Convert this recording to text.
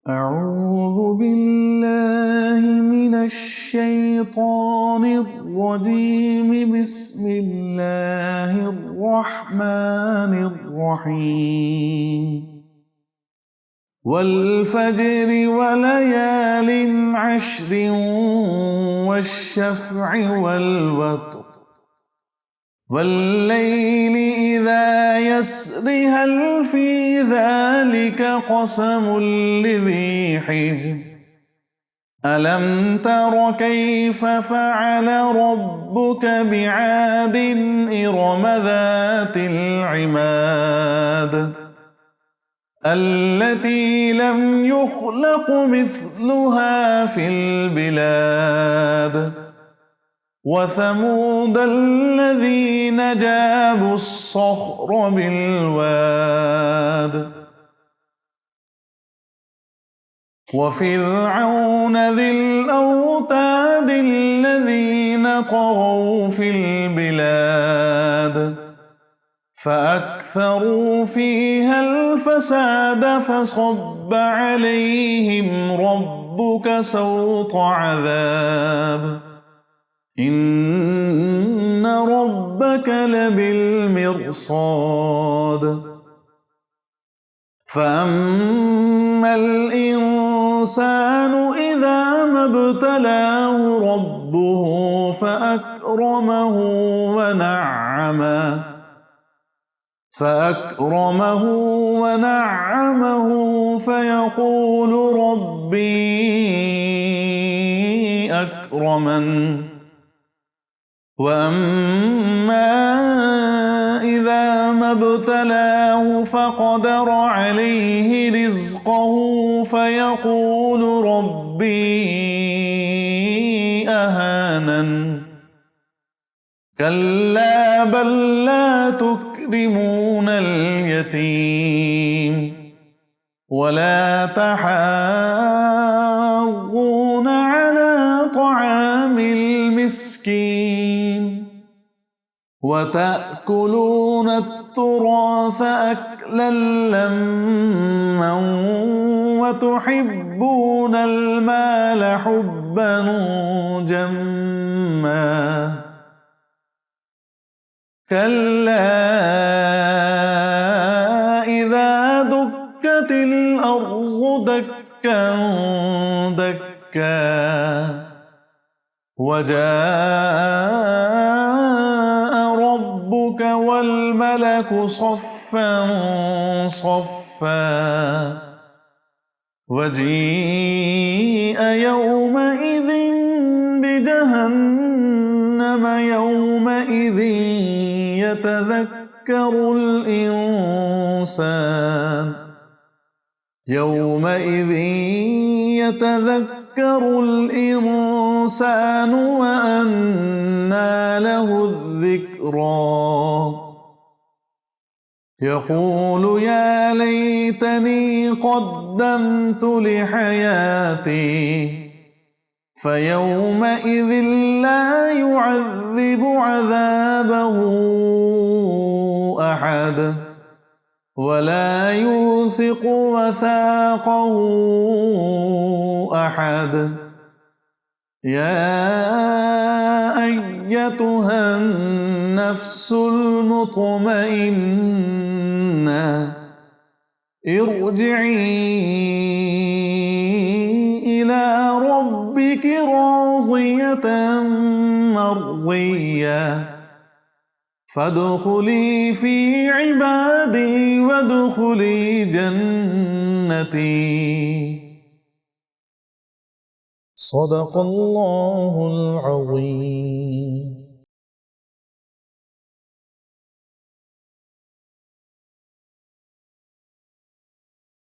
أعوذ بالله من الشيطان الرجيم. بسم الله الرحمن الرحيم. والفجر وليال عشر والشفع والوتر والليل إذا يسر هل في ذلك قسم لذي حجر ألم تر كيف فعل ربك بعاد إرم ذات العماد التي لم يخلق مثلها في البلاد وثمود الذين جابوا الصخر بالواد وفرعون ذي الأوتاد الذين طغوا في البلاد فأكثروا فيها الفساد فصب عليهم ربك سوط عذاب إن ربك لبالمرصاد فأما الإنسان إذا ما ابتلاه ربه فأكرمه ونعمه فيقول ربي أكرمن وأما إذا ما ابتلاه فقدر عليه رزقه فيقول ربي أهانن كلا بل لا تكرمون اليتيم ولا تحاضون على طعام المسكين وتأكلون التراث أكلا لما وتحبون المال حبا جما كلا إذا دكت الأرض دكا دكا وجاء ربك والملك صفا صفا وجيء يومئذ بجهنم يومئذ يتذكر الإنسان وأنى له الذكرى يقول يا ليتني قدمت لحياتي فيومئذ لا يعذب عذابه أحد ولا يوثق وثاقه أحد يا أيتها النفس المطمئنة ارجعي إلى ربك راضية مرضية فادخلي في عبادي وادخلي جنتي. صدق الله